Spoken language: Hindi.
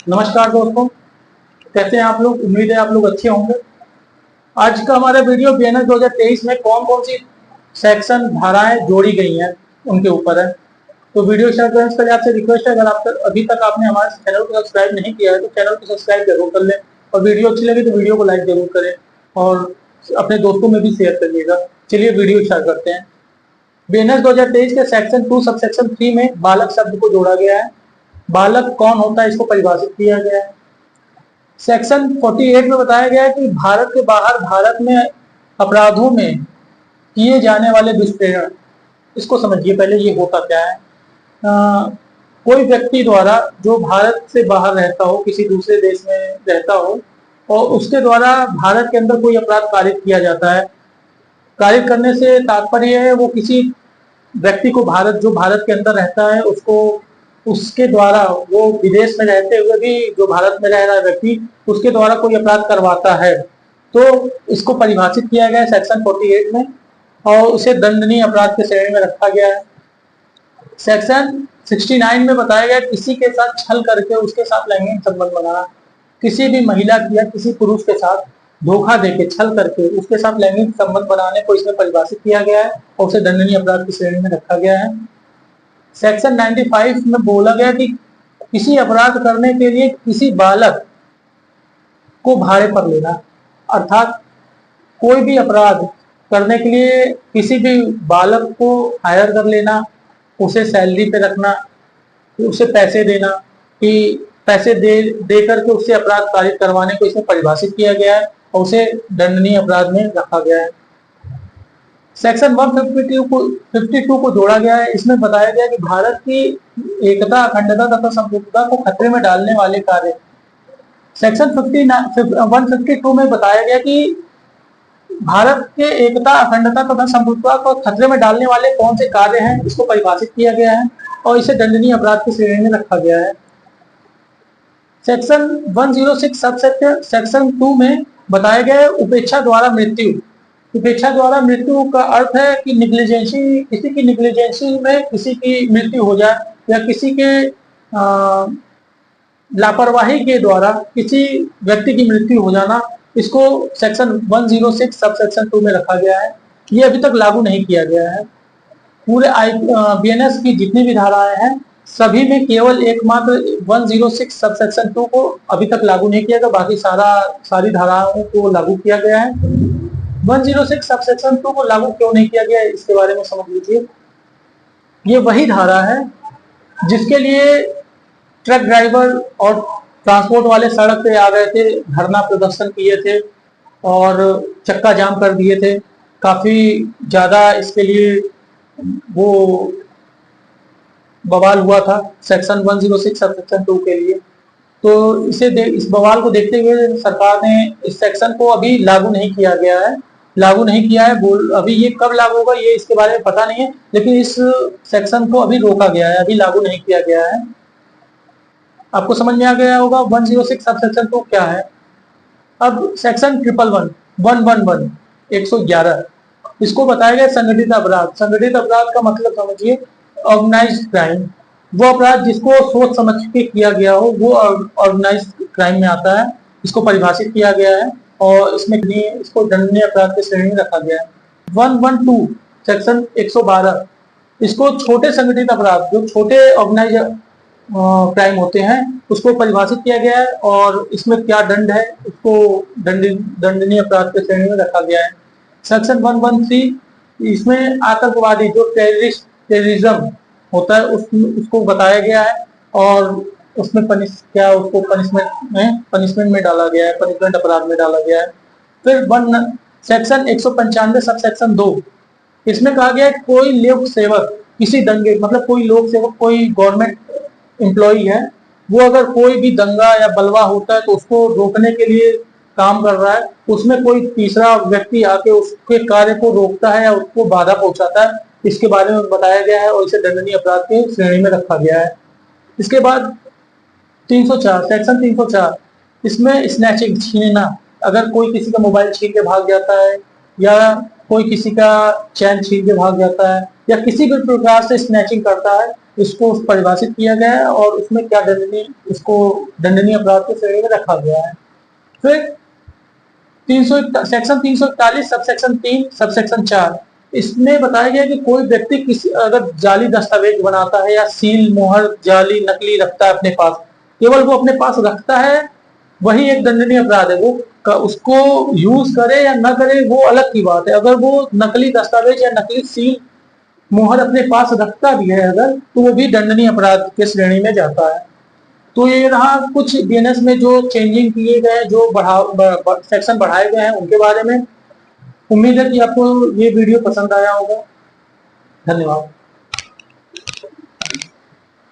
नमस्कार दोस्तों, कैसे हैं आप लोग। उम्मीद है आप लोग अच्छे होंगे। आज का हमारा वीडियो बीएनएस 2023 में कौन कौन सी सेक्शन धाराएं जोड़ी गई हैं उनके ऊपर है। तो वीडियो स्टार्ट करने से पहले आपसे रिक्वेस्ट है, अगर आप अभी तक आपने हमारे चैनल को सब्सक्राइब नहीं किया है तो चैनल को सब्सक्राइब जरूर कर लें, और वीडियो अच्छी लगे तो वीडियो को लाइक जरूर करें और अपने दोस्तों में भी शेयर करिएगा। चलिए वीडियो स्टार्ट करते हैं। बीएनएस 2023 के सेक्शन 2 सबसेक्शन 3 में बालक शब्द को जोड़ा गया है। बालक कौन होता है इसको परिभाषित किया गया है। सेक्शन 48 में बताया गया है कि भारत के बाहर भारत में अपराधों में किए जाने वाले दुष्प्रेरण, इसको समझिए पहले ये होता क्या है। कोई व्यक्ति द्वारा जो भारत से बाहर रहता हो, किसी दूसरे देश में रहता हो और उसके द्वारा भारत के अंदर कोई अपराध कारित किया जाता है। कारित करने से तात्पर्य है वो किसी व्यक्ति को जो भारत के अंदर रहता है उसको, उसके द्वारा वो विदेश में रहते हुए भी जो भारत में रह रहा है व्यक्ति उसके द्वारा कोई अपराध करवाता है, तो इसको परिभाषित किया गया है सेक्शन 48 में और उसे दंडनीय अपराध के श्रेणी में रखा गया है। सेक्शन 69 में बताया गया किसी के साथ छल करके उसके साथ लैंगिक संबंध बनाना, किसी भी महिला या किसी पुरुष के साथ धोखा देके छल करके उसके साथ लैंगिक संबंध बनाने को इसमें परिभाषित किया गया है और उसे दंडनीय अपराध की श्रेणी में रखा गया है। सेक्शन 95 में बोला गया कि किसी अपराध करने के लिए किसी बालक को भाड़े पर लेना, अर्थात कोई भी अपराध करने के लिए किसी भी बालक को हायर कर लेना, उसे सैलरी पे रखना, उसे पैसे देना, कि पैसे दे करके उससे अपराध कारित करवाने को इसमें परिभाषित किया गया है और उसे दंडनीय अपराध में रखा गया है। सेक्शन 152 को जोड़ा गया है। इसमें बताया गया कि भारत की एकता, अखंडता तथा संप्रभुता को खतरे में डालने वाले कार्य। सेक्शन 152 में बताया गया कि भारत के एकता, अखंडता तथा संप्रभुता को खतरे में डालने वाले कौन से कार्य हैं इसको परिभाषित किया गया है और इसे दंडनीय अपराध की श्रेणी में रखा गया है। सेक्शन 106 सेक्शन 2 में बताया गया है उपेक्षा द्वारा मृत्यु। उपेक्षा द्वारा मृत्यु का अर्थ है कि किसी की निग्लिजेंसी में किसी की मृत्यु हो जाए या किसी के लापरवाही के द्वारा किसी व्यक्ति की मृत्यु हो जाना, इसको सेक्शन 106 सब सेक्शन 2 में रखा गया है। ये अभी तक लागू नहीं किया गया है। पूरे बीएनएस की जितनी भी धाराएं हैं सभी में केवल एकमात्र 106 सब सेक्शन 2 को अभी तक लागू नहीं किया गया, बाकी सारी धाराओं को लागू किया गया है। 106 सब सेक्शन 2 को लागू क्यों नहीं किया गया इसके बारे में समझ लीजिए। ये वही धारा है जिसके लिए ट्रक ड्राइवर और ट्रांसपोर्ट वाले सड़क पे आ गए थे, धरना प्रदर्शन किए थे और चक्का जाम कर दिए थे। काफी ज्यादा इसके लिए वो बवाल हुआ था सेक्शन 106 सब सेक्शन 2 के लिए। तो इस बवाल को देखते हुए सरकार ने इस सेक्शन को अभी लागू नहीं किया है। अभी ये कब लागू होगा ये इसके बारे में पता नहीं है, लेकिन इस सेक्शन को अभी रोका गया है, अभी लागू नहीं किया गया है। आपको समझ में आ गया होगा 106 सब सेक्शन 2 क्या है। अब सेक्शन 111 इसको बताया गया संगठित अपराध। संगठित अपराध का मतलब समझिए ऑर्गेनाइज्ड क्राइम, वो अपराध जिसको सोच समझ के किया गया हो वो ऑर्गेनाइज्ड क्राइम में आता है। इसको परिभाषित किया गया है और इसको दंडनीय अपराध की श्रेणी में रखा गया है। 112 सेक्शन 112 इसको छोटे संगठित अपराध, जो छोटे ऑर्गेनाइज क्राइम होते हैं उसको परिभाषित किया गया है और इसमें क्या दंड है उसको दंडनीय अपराध के श्रेणी में रखा गया है। सेक्शन 113 इसमें आतंकवादी जो टेररिज्म होता है उसको बताया गया है और उसमें पनिशमेंट में डाला गया है, पनिशमेंट अपराध में डाला गया है। फिर सेक्शन 195 सब सेक्शन 2 इसमें कहा गया है कोई लोक सेवक किसी दंगे, मतलब कोई लोक सेवक कोई गवर्नमेंट एम्प्लॉई है, वो अगर कोई भी दंगा या बलवा होता है तो उसको रोकने के लिए काम कर रहा है, उसमें कोई तीसरा व्यक्ति आके उसके कार्य को रोकता है या उसको बाधा पहुंचाता है, इसके बारे में बताया गया है और इसे दंडनीय अपराध की श्रेणी में रखा गया है। इसके बाद 304 सेक्शन 304 इसमें स्नैचिंग, छीनना, अगर कोई किसी का मोबाइल छीन के भाग जाता है या कोई किसी का चैन छीन के भाग जाता है या किसी भी प्रकार से स्नैचिंग करता है इसको परिभाषित किया गया है और उसमें क्या दंडनीय अपराध की श्रेणी में रखा गया है। फिर सेक्शन 341 सबसेक्शन 3 सबसेक्शन 4, इसमें बताया गया कि कोई व्यक्ति किसी अगर जाली दस्तावेज बनाता है या सील मोहर जाली नकली रखता है अपने पास, केवल वो अपने पास रखता है, वही एक दंडनीय अपराध है। वो उसको यूज करे या ना करे वो अलग की बात है। अगर वो नकली दस्तावेज या नकली सील मोहर अपने पास रखता भी है अगर, तो वो भी दंडनीय अपराध के श्रेणी में जाता है। तो ये रहा कुछ बीएनएस में जो चेंजिंग किए गए, जो सेक्शन बढ़ाए गए हैं उनके बारे में। उम्मीद है कि आपको ये वीडियो पसंद आया होगा। धन्यवाद।